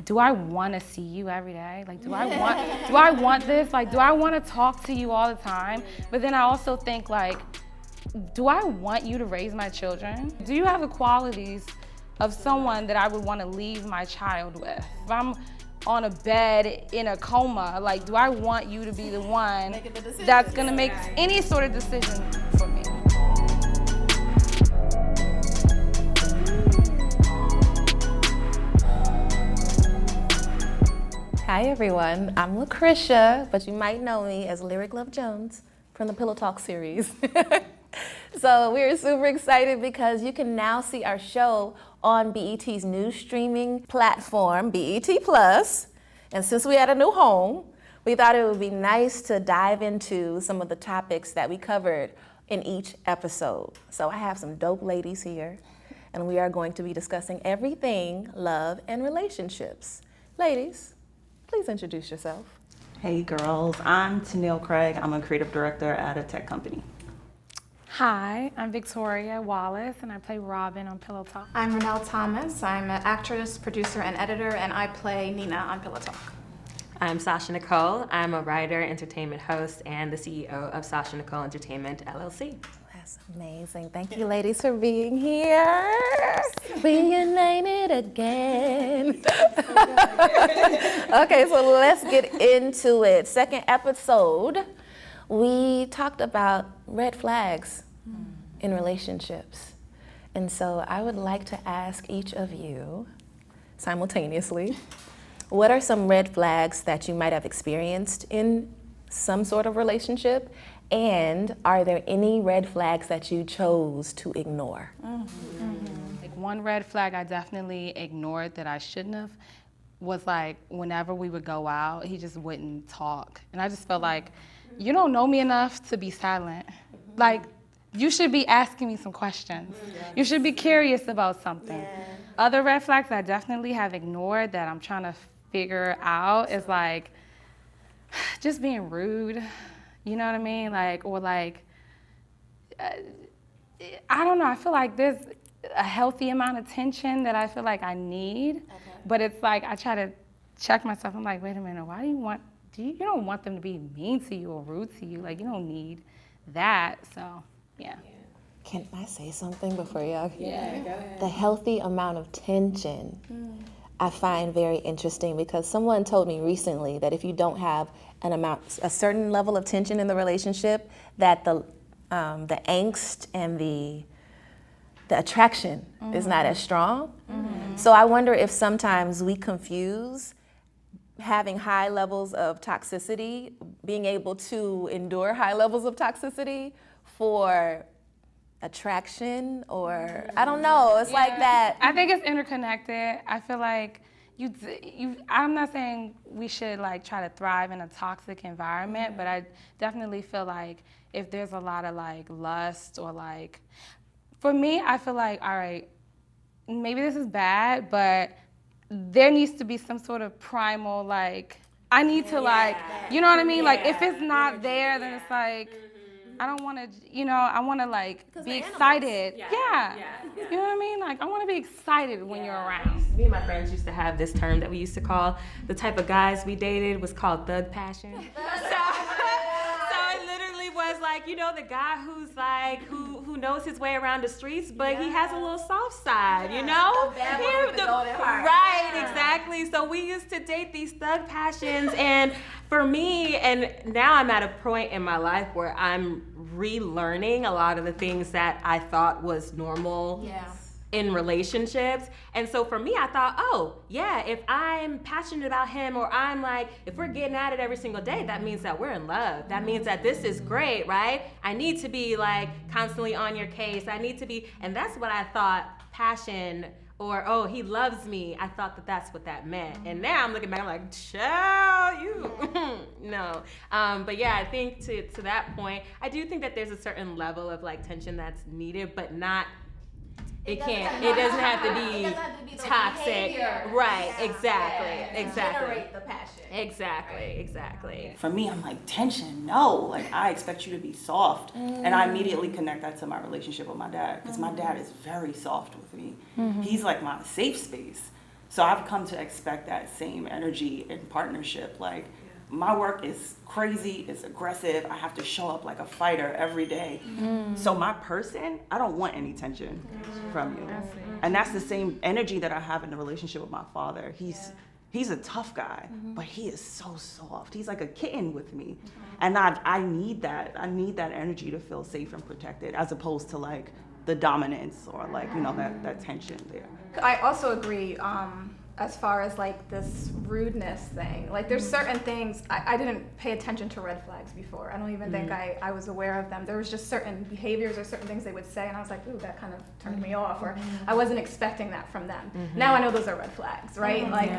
do I want to see you every day? Like, do I want this? Like, do I want to talk to you all the time? But then I also think, like, do I want you to raise my children? Do you have the qualities of someone that I would want to leave my child with? If I'm on a bed in a coma, like, do I want you to be the one that's gonna make any sort of decision for me? Hi everyone, I'm LaChrisha, but you might know me as Lyric Love Jones from the Pillow Talk series. So we're super excited because you can now see our show on BET's new streaming platform, BET Plus. And since we had a new home, we thought it would be nice to dive into some of the topics that we covered in each episode. So I have some dope ladies here, and we are going to be discussing everything love and relationships. Ladies, please introduce yourself. Hey girls, I'm Teneille Craig. I'm a creative director at a tech company. Hi, I'm Victoria Wallace, and I play Robin on Pillow Talk. I'm Ronelle Thomas. I'm an actress, producer, and editor, and I play Nina on Pillow Talk. I'm Sasha Nycole. I'm a writer, entertainment host, and the CEO of Sasha Nycole Entertainment, LLC. That's amazing. Thank you, ladies, for being here. Reunited again. Okay, so let's get into it. Second episode, we talked about red flags in relationships. And so I would like to ask each of you simultaneously, what are some red flags that you might have experienced in some sort of relationship? And are there any red flags that you chose to ignore? Like, one red flag I definitely ignored that I shouldn't have was, like, whenever we would go out, he just wouldn't talk. And I just felt like, you don't know me enough to be silent. Like, you should be asking me some questions. You should be curious about something. Other red flags I definitely have ignored that I'm trying to figure out is, like, just being rude. You know what I mean? Like, or like, I don't know, I feel like there's a healthy amount of tension that I feel like I need, but it's like, I try to check myself. I'm like, wait a minute, why do you don't want them to be mean to you or rude to you. Like, you don't need that, so, yeah. Can I say something before y'all? Yeah, go ahead. The healthy amount of tension I find very interesting because someone told me recently that if you don't have a certain level of tension in the relationship, that the angst and the attraction is not as strong. So I wonder if sometimes we confuse having high levels of toxicity, being able to endure high levels of toxicity for attraction, or I don't know, it's like that. I think it's interconnected. I feel like I'm not saying we should, like, try to thrive in a toxic environment, but I definitely feel like if there's a lot of, like, lust or, like, for me, I feel like, all right, maybe this is bad, but there needs to be some sort of primal, like, I need to, like, you know what I mean? Like, if it's not there, then it's like, I don't want to, I want to, like, be excited. Yeah. You know what I mean? Like, I want to be excited when you're around. Me and my friends used to have this term that we used to call, the type of guys we dated was called thug passion. So it literally was like, the guy who's like, who knows his way around the streets, but he has a little soft side, Right, exactly. So we used to date these thug passions, and for me, and now I'm at a point in my life where I'm relearning a lot of the things that I thought was normal in relationships. And so for me, I thought, if I'm passionate about him, or I'm like, if we're getting at it every single day, that means that we're in love. That means that this is great, right? I need to be, like, constantly on your case. I need to be, and that's what I thought passion, or, he loves me. I thought that that's what that meant. And now I'm looking back, I'm like, child, you, no. But yeah, I think to that point, I do think that there's a certain level of, like, tension that's needed, but not, it doesn't have to be toxic. Behavior. Right, exactly. Generate the passion. Exactly. For me, I'm like, tension, no. Like, I expect you to be soft. And I immediately connect that to my relationship with my dad, because my dad is very soft with me. He's like my safe space. So I've come to expect that same energy in partnership. Like, my work is crazy, it's aggressive. I have to show up like a fighter every day. So my person, I don't want any tension from you. And that's the same energy that I have in the relationship with my father. He's a tough guy, but he is so soft. He's like a kitten with me. And I need that. I need that energy to feel safe and protected, as opposed to like the dominance or like, you know, that tension there. I also agree as far as like this rudeness thing. Like, there's certain things, I didn't pay attention to red flags before. I don't even think I was aware of them. There was just certain behaviors or certain things they would say, and I was like, ooh, that kind of turned me off, or I wasn't expecting that from them. Now I know those are red flags, right? Like,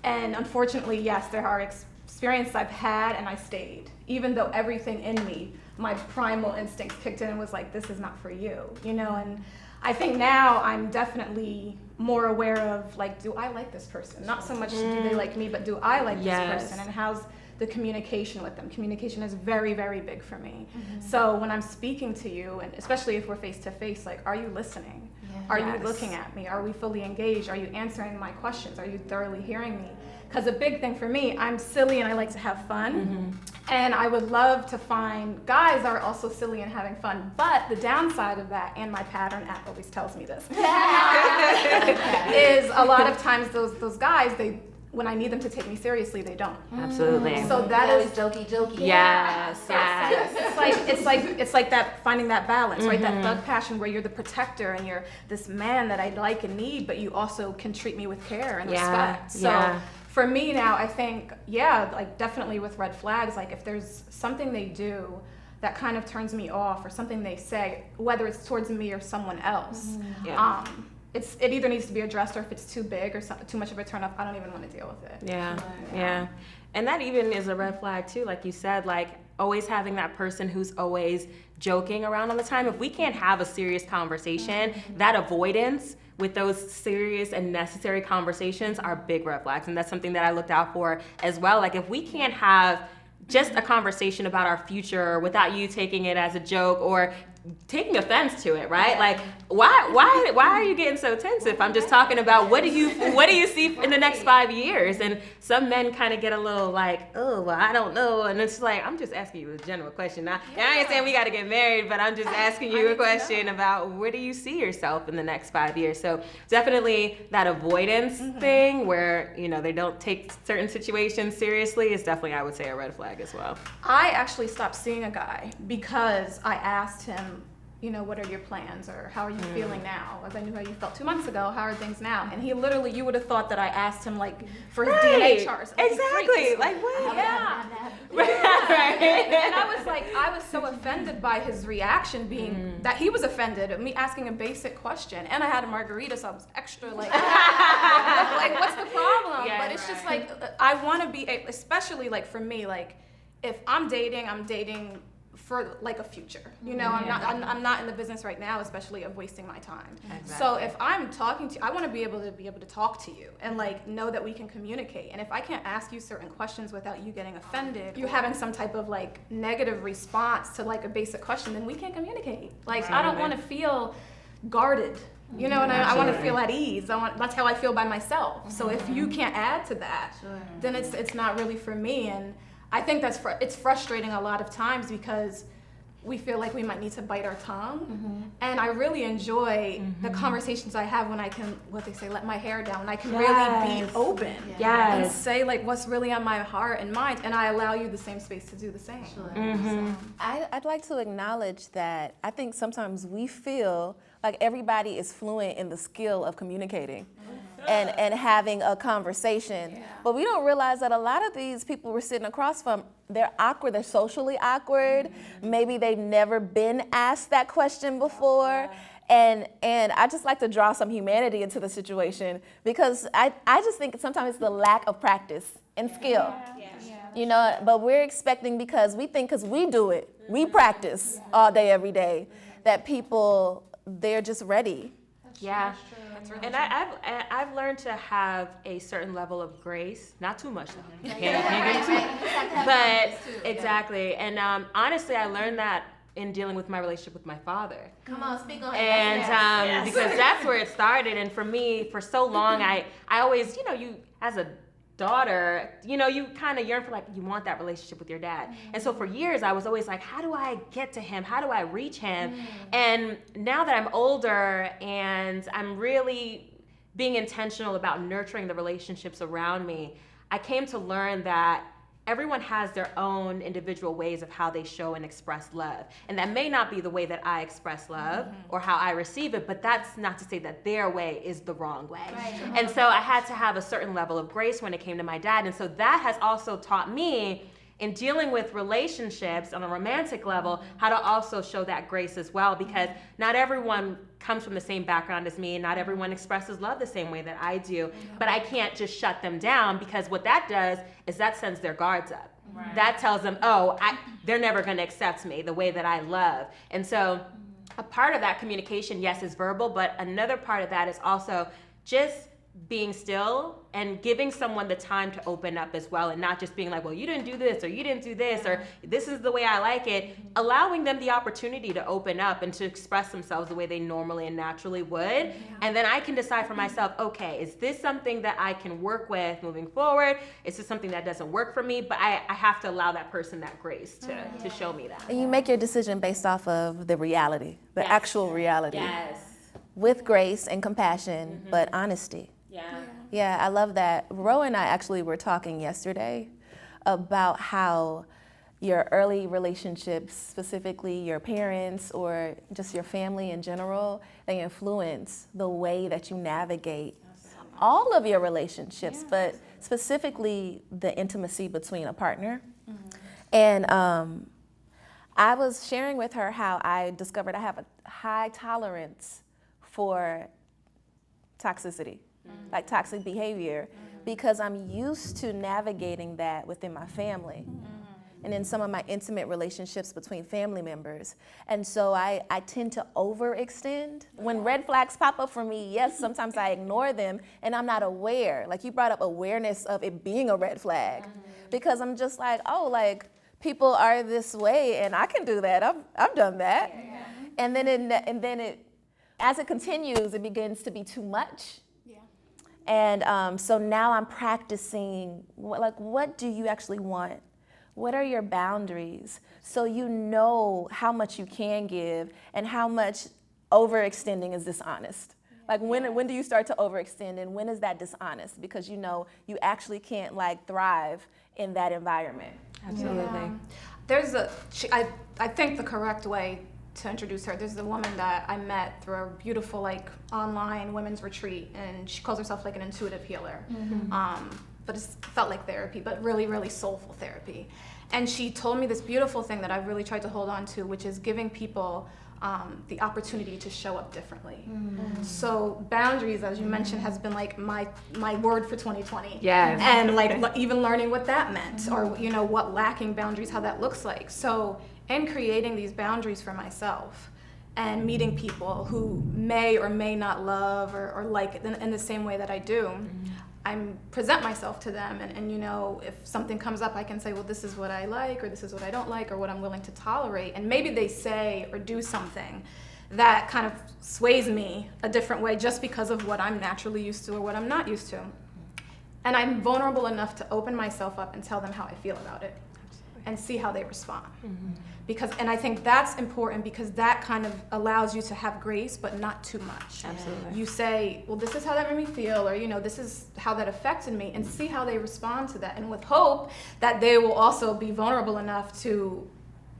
and unfortunately, yes, there are experiences I've had and I stayed, even though everything in me, my primal instincts kicked in and was like, this is not for you, you know? And I think now I'm definitely more aware of, like, do I like this person? Not so much do they like me, but do I like this person? And how's the communication with them? Communication is very, very big for me. So when I'm speaking to you, and especially if we're face to face, like, are you listening? Are you looking at me? Are we fully engaged? Are you answering my questions? Are you thoroughly hearing me? Because a big thing for me, I'm silly and I like to have fun. And I would love to find guys that are also silly and having fun. But the downside of that, and my pattern app always tells me this, is a lot of times those guys, when I need them to take me seriously, they don't. Absolutely. So that is jokey. Yes. it's like that, finding that balance, right? That thug passion where you're the protector and you're this man that I like and need, but you also can treat me with care and respect. So for me now, I think, like, definitely with red flags, like, if there's something they do that kind of turns me off, or something they say, whether it's towards me or someone else, it either needs to be addressed, or if it's too big or too much of a turn off, I don't even want to deal with it. Yeah. And that even is a red flag too, like you said, like always having that person who's always joking around all the time. If we can't have a serious conversation, that avoidance with those serious and necessary conversations are big red flags. And that's something that I looked out for as well. Like, if we can't have just a conversation about our future without you taking it as a joke or taking offense to it, right? Like, why are you getting so tense if I'm just talking about what do you see in the next 5 years? And some men kind of get a little like, oh, well, I don't know. And it's like, I'm just asking you a general question. I ain't saying we got to get married, but I'm just asking you a question about where do you see yourself in the next 5 years? So definitely that avoidance thing where, you know, they don't take certain situations seriously is definitely, I would say, a red flag as well. I actually stopped seeing a guy because I asked him, you know, what are your plans, or how are you feeling now? As I knew how you felt 2 months ago, how are things now? And he literally, you would have thought that I asked him, like, for his DNA charts. Exactly. Like, what? And I was like, I was so offended by his reaction being that he was offended at me asking a basic question. And I had a margarita, so I was extra like, like, what's the problem? But it's just like, I want to be, especially like for me, like, if I'm dating for like a future, you know, I'm not in the business right now, especially of wasting my time. Exactly. So if I'm talking to you, I want to be able to talk to you and like know that we can communicate. And if I can't ask you certain questions without you getting offended, you having some type of like negative response to like a basic question, then we can't communicate. Like, I don't want to feel guarded. You know, and I want to feel at ease. That's how I feel by myself. So if you can't add to that, then it's not really for me. And I think it's frustrating a lot of times because we feel like we might need to bite our tongue. And I really enjoy the conversations I have when I can, what they say, let my hair down, when I can really be open and say like what's really on my heart and mind, and I allow you the same space to do the same. I'd like to acknowledge that I think sometimes we feel like everybody is fluent in the skill of communicating and having a conversation. But we don't realize that a lot of these people we're sitting across from, they're awkward, they're socially awkward. Maybe they've never been asked that question before. And I just like to draw some humanity into the situation because I just think sometimes it's the lack of practice and skill. You know, but we're expecting because we do it, we practice all day, every day, that people, they're just ready. Yeah. And I've learned to have a certain level of grace, not too much though. But exactly. And honestly, I learned that in dealing with my relationship with my father. Come on, speak on it. And because that's where it started. And for me, for so long, I always, you as a daughter, you kind of yearn for, like, you want that relationship with your dad. And so for years, I was always like, how do I get to him? How do I reach him? And now that I'm older and I'm really being intentional about nurturing the relationships around me, I came to learn that everyone has their own individual ways of how they show and express love. And that may not be the way that I express love or how I receive it, but that's not to say that their way is the wrong way. Right. And so I had to have a certain level of grace when it came to my dad. And so that has also taught me, in dealing with relationships on a romantic level, how to also show that grace as well, because not everyone comes from the same background as me, and not everyone expresses love the same way that I do, but I can't just shut them down, because what that does is that sends their guards up. Right. That tells them, they're never gonna accept me the way that I love. And so a part of that communication, yes, is verbal, but another part of that is also just being still and giving someone the time to open up as well, and not just being like, well, you didn't do this, or you didn't do this, or this is the way I like it. Allowing them the opportunity to open up and to express themselves the way they normally and naturally would. And then I can decide for myself, okay, is this something that I can work with moving forward? Is this something that doesn't work for me? But I have to allow that person that grace to show me that. And you make your decision based off of the reality, the actual reality. Yes. With grace and compassion, but honesty. Yeah, I love that. Ro and I actually were talking yesterday about how your early relationships, specifically your parents or just your family in general, they influence the way that you navigate all of your relationships, but specifically the intimacy between a partner. And I was sharing with her how I discovered I have a high tolerance for toxicity. Like toxic behavior, because I'm used to navigating that within my family and in some of my intimate relationships between family members. And so I tend to overextend. When red flags pop up for me, yes, sometimes I ignore them and I'm not aware. Like you brought up awareness of it being a red flag, because I'm just like, people are this way and I can do that. I've done that. And then as it continues, it begins to be too much. And so now I'm practicing, what do you actually want? What are your boundaries? So you know how much you can give and how much overextending is dishonest. Like when do you start to overextend, and when is that dishonest? Because you actually can't thrive in that environment. Absolutely. There's I think the correct way to introduce her, there's a woman that I met through a beautiful online women's retreat, and she calls herself an intuitive healer. But it felt like therapy, but really, really soulful therapy. And she told me this beautiful thing that I've really tried to hold on to, which is giving people the opportunity to show up differently. So boundaries, as you mentioned, has been my word for 2020. Yes. And even learning what that meant, or what lacking boundaries, how that looks like. So in creating these boundaries for myself and meeting people who may or may not love or like it in the same way that I do, I present myself to them, and if something comes up, I can say, well, this is what I like, or this is what I don't like, or what I'm willing to tolerate. And maybe they say or do something that kind of sways me a different way just because of what I'm naturally used to or what I'm not used to. And I'm vulnerable enough to open myself up and tell them how I feel about it and see how they respond. And I think that's important, because that kind of allows you to have grace, but not too much. Absolutely. You say, well, this is how that made me feel, or this is how that affected me, and see how they respond to that, and with hope that they will also be vulnerable enough to,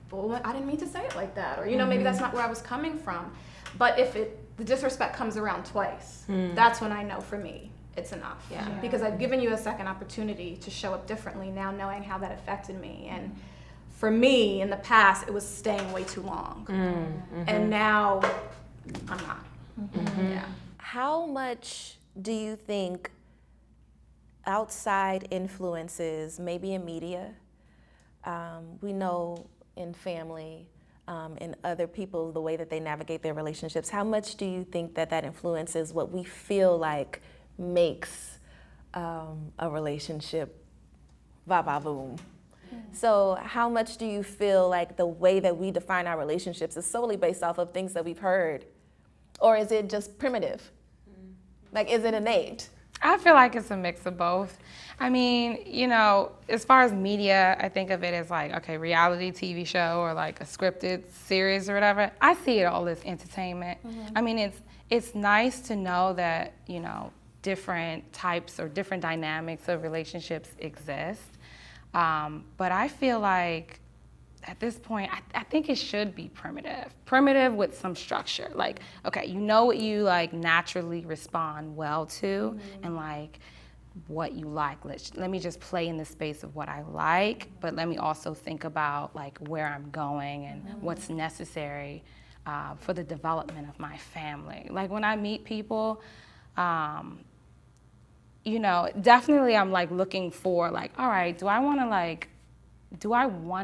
well, I didn't mean to say it like that, or maybe that's not where I was coming from. But if the disrespect comes around twice, that's when I know, for me, it's enough. Because I've given you a second opportunity to show up differently, now knowing how that affected me. And for me, in the past, it was staying way too long. And now, I'm not. How much do you think outside influences, maybe in media, we know in family, and other people, the way that they navigate their relationships, how much do you think that influences what we feel like makes a relationship va-va-boom? So how much do you feel like the way that we define our relationships is solely based off of things that we've heard? Or is it just primitive? Like, is it innate? I feel like it's a mix of both. I mean, you know, as far as media, I think of it as like, okay, reality TV show or like a scripted series or whatever. I see it all as entertainment. I mean, it's nice to know that, you know, different types or different dynamics of relationships exist. But I feel like at this point, I think it should be primitive with some structure. Like, okay, you know what you like naturally respond well to, and like what you like. Let me just play in the space of what I like, but let me also think about like where I'm going and what's necessary for the development of my family. Like when I meet people, you know, definitely I'm like looking for like, all right, do I want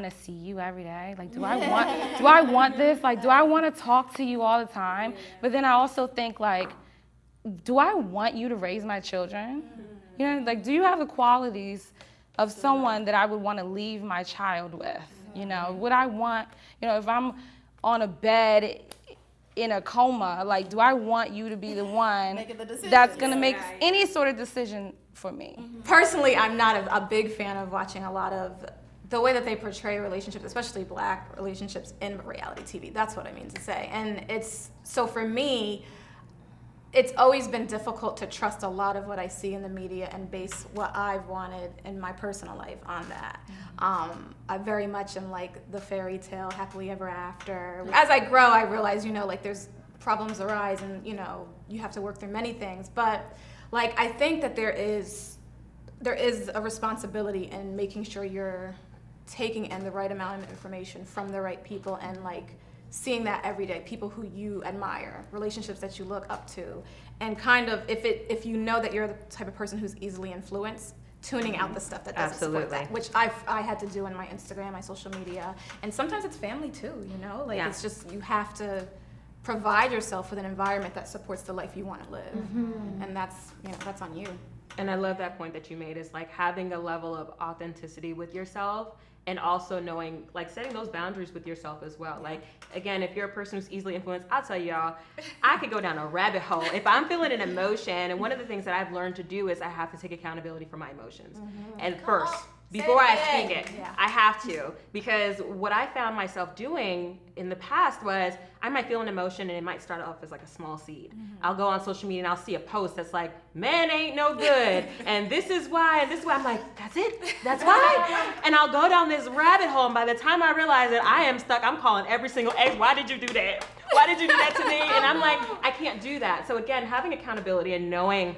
to see you every day? Like, do I want this? Like, do I want to talk to you all the time? But then I also think like, do I want you to raise my children? You know, like, do you have the qualities of someone that I would want to leave my child with? You know, would I want, you know, if I'm on a bed in a coma, like, do I want you to be the one that's going to make any sort of decision for me? Personally, I'm not a big fan of watching a lot of the way that they portray relationships, especially Black relationships in reality TV. That's what I mean to say. And so for me, it's always been difficult to trust a lot of what I see in the media and base what I've wanted in my personal life on that. I very much am like the fairy tale, happily ever after. As I grow, I realize, you know, like there's problems arise and, you know, you have to work through many things. But like, I think that there is a responsibility in making sure you're taking in the right amount of information from the right people and like seeing that every day, people who you admire, relationships that you look up to, and kind of if you know that you're the type of person who's easily influenced, tuning out the stuff that doesn't support that, which I had to do in my Instagram, my social media, and sometimes it's family too, you know, like it's just you have to provide yourself with an environment that supports the life you want to live, and that's, you know, that's on you. And I love that point that you made, is like having a level of authenticity with yourself, and also knowing, like setting those boundaries with yourself as well. Like, again, if you're a person who's easily influenced, I'll tell y'all, I could go down a rabbit hole. If I'm feeling an emotion, and one of the things that I've learned to do is I have to take accountability for my emotions. And first, before I speak it, I have to. Because what I found myself doing in the past was, I might feel an emotion and it might start off as like a small seed. I'll go on social media and I'll see a post that's like, men ain't no good, and this is why, and this is why. I'm like, that's it? That's why? And I'll go down this rabbit hole, and by the time I realize that I am stuck, I'm calling every single ex, why did you do that? Why did you do that to me? And I'm like, I can't do that. So again, having accountability and knowing,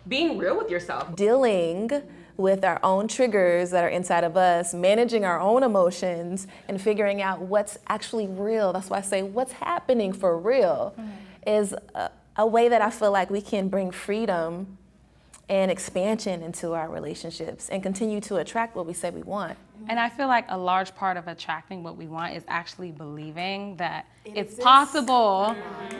being real with yourself. Dealing with our own triggers that are inside of us, managing our own emotions, and figuring out what's actually real. That's why I say what's happening for real is a way that I feel like we can bring freedom and expansion into our relationships and continue to attract what we say we want. And I feel like a large part of attracting what we want is actually believing that it's possible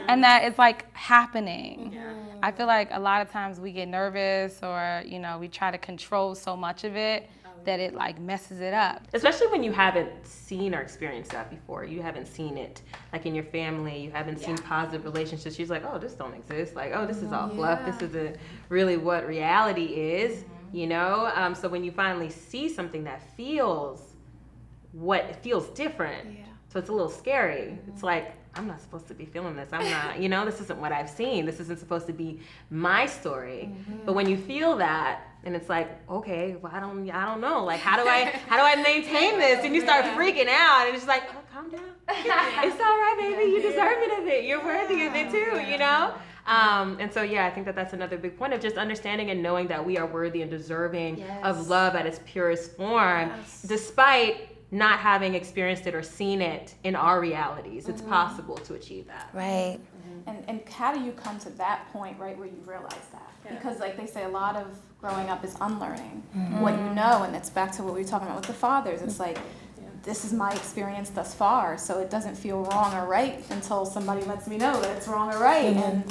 and that it's like happening. I feel like a lot of times we get nervous, or, you know, we try to control so much of it that it like messes it up. Especially when you haven't seen or experienced that before. You haven't seen it like in your family. You haven't seen positive relationships. You're like, oh, this don't exist. Like, oh, this is all fluff. This isn't really what reality is, you know? So when you finally see something that feels different, so it's a little scary. It's like, I'm not supposed to be feeling this. I'm not, you know, this isn't what I've seen. This isn't supposed to be my story. But when you feel that, and it's like, okay, well, I don't know. Like, how do I maintain this? And you start freaking out, and it's just like, oh, calm down. It's all right, baby. You deserve it of it. You're worthy of it too, you know? And so, yeah, I think that that's another big point of just understanding and knowing that we are worthy and deserving of love at its purest form, despite not having experienced it or seen it in our realities. It's possible to achieve that. Right. And how do you come to that point, right, where you realize that? Because like they say, a lot of growing up is unlearning what you know, and it's back to what we were talking about with the fathers. It's like, this is my experience thus far, so it doesn't feel wrong or right until somebody lets me know that it's wrong or right. And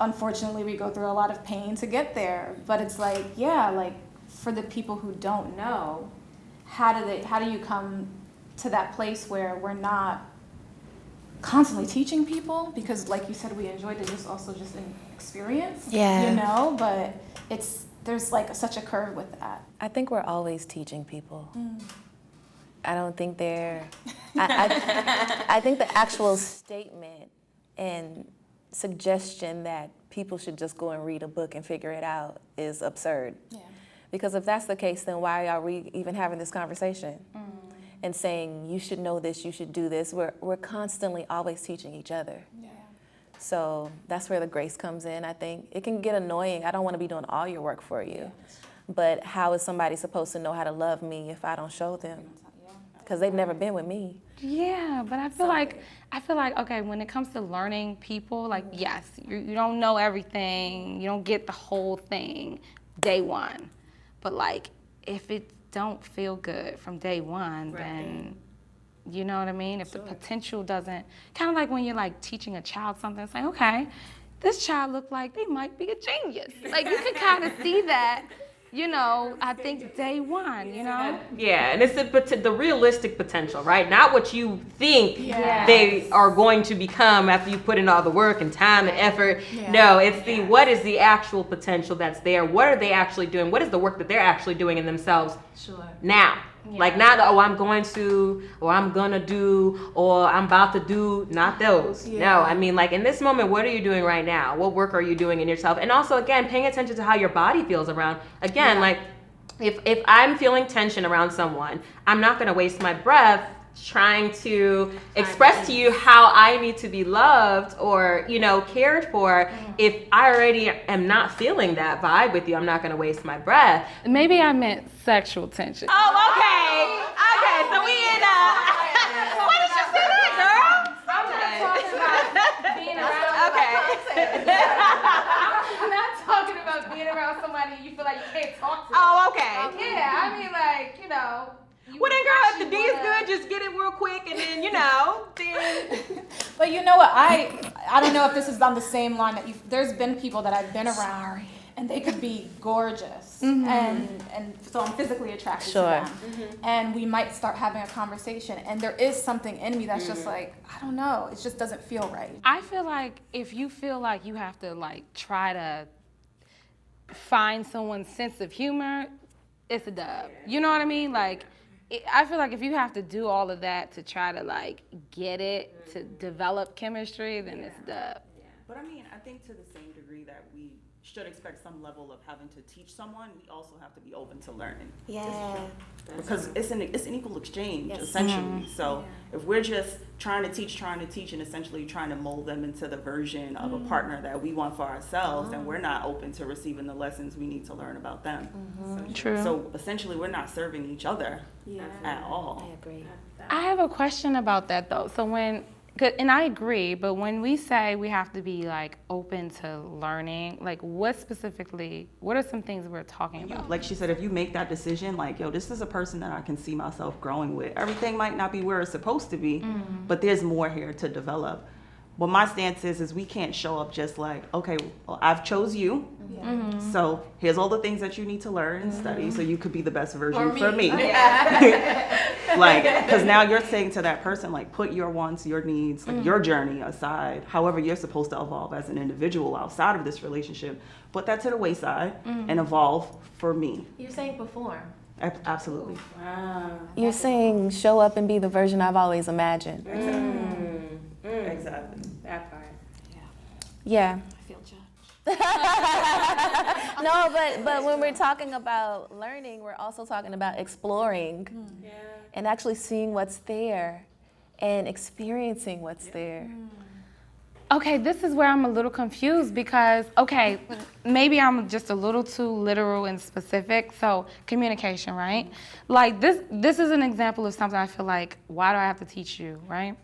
unfortunately, we go through a lot of pain to get there. But it's like, like for the people who don't know, how do you come to that place where we're not constantly teaching people, because like you said, we enjoyed it just an experience. Yeah. You know, but there's like such a curve with that. I think we're always teaching people. I don't think I think the actual statement and suggestion that people should just go and read a book and figure it out is absurd. Yeah. Because if that's the case, then why are we even having this conversation? And saying, you should know this, you should do this. We're constantly always teaching each other. Yeah. So that's where the grace comes in, I think. It can get annoying. I don't want to be doing all your work for you. But how is somebody supposed to know how to love me if I don't show them? Because they've never been with me. Yeah, but I feel like okay, when it comes to learning people, like yes, you don't know everything, you don't get the whole thing day one, but like if it don't feel good from day one, then you know what I mean? If the potential doesn't, kind of like when you're like teaching a child something, it's like, okay, this child look like they might be a genius. Like you can kind of see that, you know, I think day one, you know? Yeah, and it's the realistic potential, right? Not what you think they are going to become after you put in all the work and time and effort. Yeah. No, it's what is the actual potential that's there? What are they actually doing? What is the work that they're actually doing in themselves now? Yeah. Like not, I'm going to, or I'm gonna do, or I'm about to do, not those. Yeah. No, I mean like in this moment, what are you doing right now? What work are you doing in yourself? And also again, paying attention to how your body feels around, again, like if I'm feeling tension around someone, I'm not gonna waste my breath trying to express to you how I need to be loved or, you know, cared for. If I already am not feeling that vibe with you, I'm not going to waste my breath. Maybe I meant sexual tension. Oh, okay. Okay, so we in what did you say, girl? I'm not talking about being around. Okay. I'm not talking about being around somebody you feel like you can't talk to. Oh, okay. Yeah, I mean like, you know. Well then, girl, if the D is good, just get it real quick, and then, you know, then. But you know what, I don't know if this is on the same line that there's been people that I've been around, and they could be gorgeous, and so I'm physically attracted to them. And we might start having a conversation, and there is something in me that's just like, I don't know, it just doesn't feel right. I feel like if you feel like you have to like try to find someone's sense of humor, it's a dub. You know what I mean? Like, I feel like if you have to do all of that to try to like get it, to develop chemistry, then it's a dub. But I mean, I think to the same degree that we should expect some level of having to teach someone, we also have to be open to learning. Yeah. Because it's an equal exchange, essentially. So if we're just trying to teach, and essentially trying to mold them into the version of a partner that we want for ourselves, then we're not open to receiving the lessons we need to learn about them. True. So essentially, we're not serving each other at all. I agree. I have a question about that though. So and I agree, but when we say we have to be like open to learning, like what are some things we're talking about? Like she said, if you make that decision, like, yo, this is a person that I can see myself growing with. Everything might not be where it's supposed to be, but there's more here to develop. But my stance is we can't show up just like, okay, well, I've chose you. So here's all the things that you need to learn and study so you could be the best version for me. Like, because now you're saying to that person, like, put your wants, your needs, like your journey aside. However, you're supposed to evolve as an individual outside of this relationship. Put that to the wayside and evolve for me. You're saying perform. Absolutely. Wow. You're saying show up and be the version I've always imagined. Exactly. That part. Yeah. I feel judged. No, but when we're talking about learning, we're also talking about exploring and actually seeing what's there and experiencing what's there. Okay, this is where I'm a little confused because, okay, maybe I'm just a little too literal and specific. So communication, right? Like this is an example of something I feel like, why do I have to teach you, right?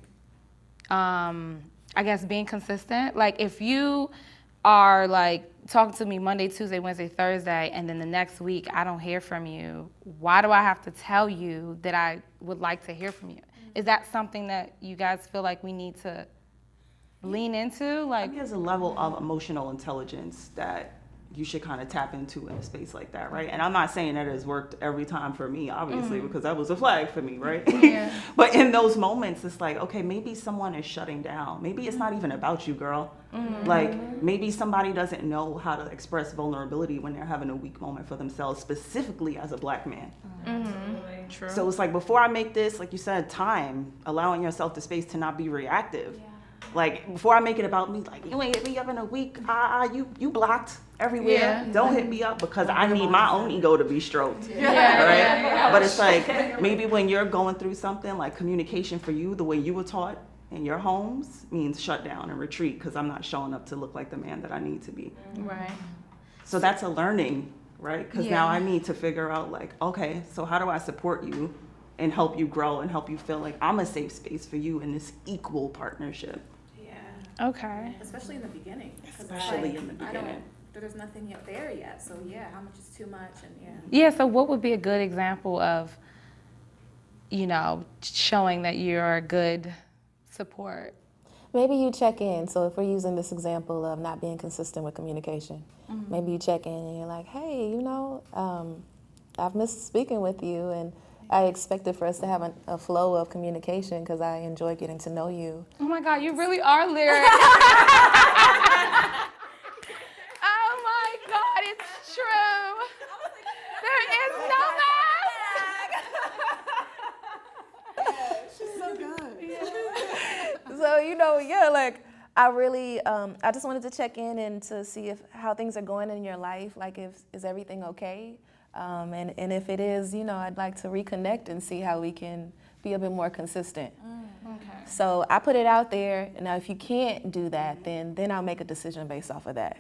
I guess being consistent. Like if you are like talking to me Monday, Tuesday, Wednesday, Thursday, and then the next week I don't hear from you, why do I have to tell you that I would like to hear from you? Is that something that you guys feel like we need to lean into? I Like, think there's a level of emotional intelligence that you should kind of tap into in a space like that, right? And I'm not saying that it has worked every time for me, obviously, because that was a flag for me, right? Yeah. But in those moments, it's like, okay, maybe someone is shutting down. Maybe it's not even about you, girl. Like, maybe somebody doesn't know how to express vulnerability when they're having a weak moment for themselves, specifically as a Black man. True. So it's like, before I make this, like you said, time, allowing yourself the space to not be reactive. Like, before I make it about me, like, you ain't hit me up in a week, you blocked everywhere. Yeah. Don't hit me up because I need my own ego to be stroked. Right? Yeah. But it's like, maybe when you're going through something, like communication for you, the way you were taught in your homes, means shut down and retreat because I'm not showing up to look like the man that I need to be. Right. So that's a learning, right? Because now I need to figure out, like, okay, so how do I support you and help you grow and help you feel like I'm a safe space for you in this equal partnership? Okay. Especially in the beginning. 'Cause it's Especially like, in the beginning. There's nothing yet there yet. So how much is too much? And Yeah, so what would be a good example of, you know, showing that you're a good support? Maybe you check in. So if we're using this example of not being consistent with communication, maybe you check in and you're like, hey, you know, I've missed speaking with you, and I expected for us to have a flow of communication because I enjoy getting to know you. Oh my God, you really are lyric. Oh my God, it's true. There is no mask. she's so good. So, you know, like, I really, I just wanted to check in and to see how things are going in your life. Like, is everything okay? And if it is, you know, I'd like to reconnect and see how we can be a bit more consistent. Okay. So I put it out there. Now, if you can't do that, then I'll make a decision based off of that.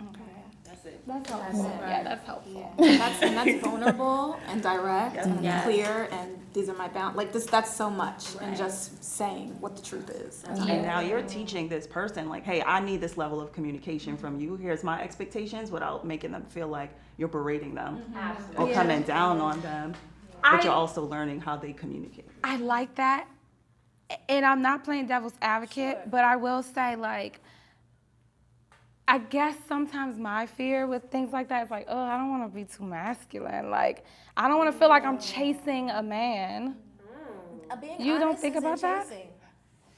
Okay. That's it. That's helpful. Yeah, that's helpful. That's vulnerable and direct and Yes. clear, and these are my boundaries. Like this, that's so much, and just saying what the truth is. And now you're teaching this person, like, hey, I need this level of communication from you. Here's my expectations, without making them feel like you're berating them or coming down on them. But you're also learning how they communicate. I like that. And I'm not playing devil's advocate, but I will say, like, I guess sometimes my fear with things like that is like, oh, I don't want to be too masculine. Like, I don't want to feel like I'm chasing a man. You don't think about that?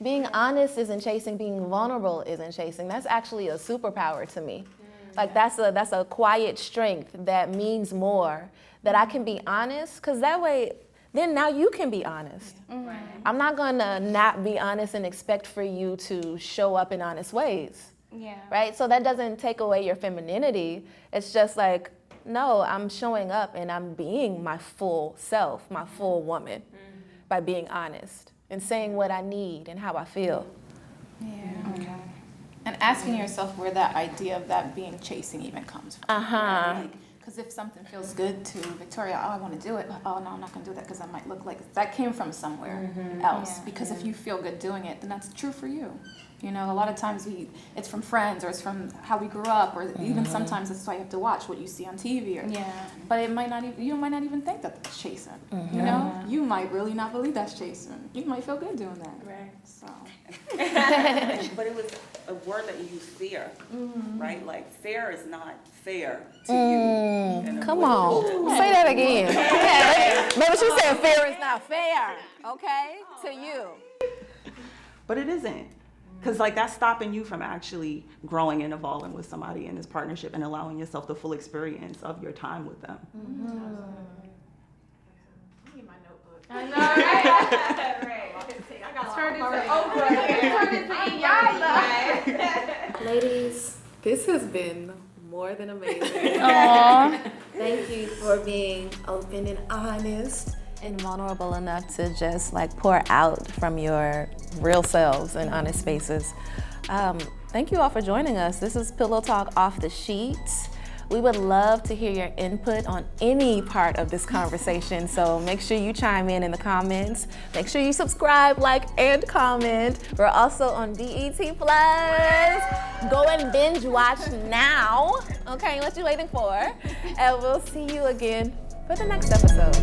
Being honest isn't chasing. Being vulnerable isn't chasing. That's actually a superpower to me. Like, that's a quiet strength that means more. That I can be honest, because that way, then now you can be honest. Right. I'm not gonna not be honest and expect for you to show up in honest ways. Yeah. Right? So that doesn't take away your femininity. It's just like, no, I'm showing up and I'm being my full self, my full woman, by being honest and saying what I need and how I feel. Yeah. Okay. And asking yourself where that idea of that being chasing even comes from. Uh-huh. Because if something feels good to Victoria, oh, I want to do it. Oh, no, I'm not going to do that because I might look like that came from somewhere else. Because if you feel good doing it, then that's true for you. You know, a lot of times it's from friends, or it's from how we grew up, or even sometimes that's why you have to watch what you see on TV. But it might not even, you might not even think that that's chasing. You know, you might really not believe that's chasing. You might feel good doing that. Right. So. But it was a word that you use, fear, right? Like, fear is not fair to you. Come on. Say that again. Maybe she said fear is not fair, okay, to you. But it isn't. Because, like, that's stopping you from actually growing and evolving with somebody in this partnership and allowing yourself the full experience of your time with them. I need my notebook. I know, right? Ladies, this has been more than amazing. Aww. Thank you for being open and honest and vulnerable enough to just like pour out from your real selves in honest spaces. Thank you all for joining us. This is Pillow Talk Off the Sheets. We would love to hear your input on any part of this conversation, so make sure you chime in the comments. Make sure you subscribe, like, and comment. We're also on BET+. Go and binge watch now. Okay, what you waiting for? And we'll see you again for the next episode.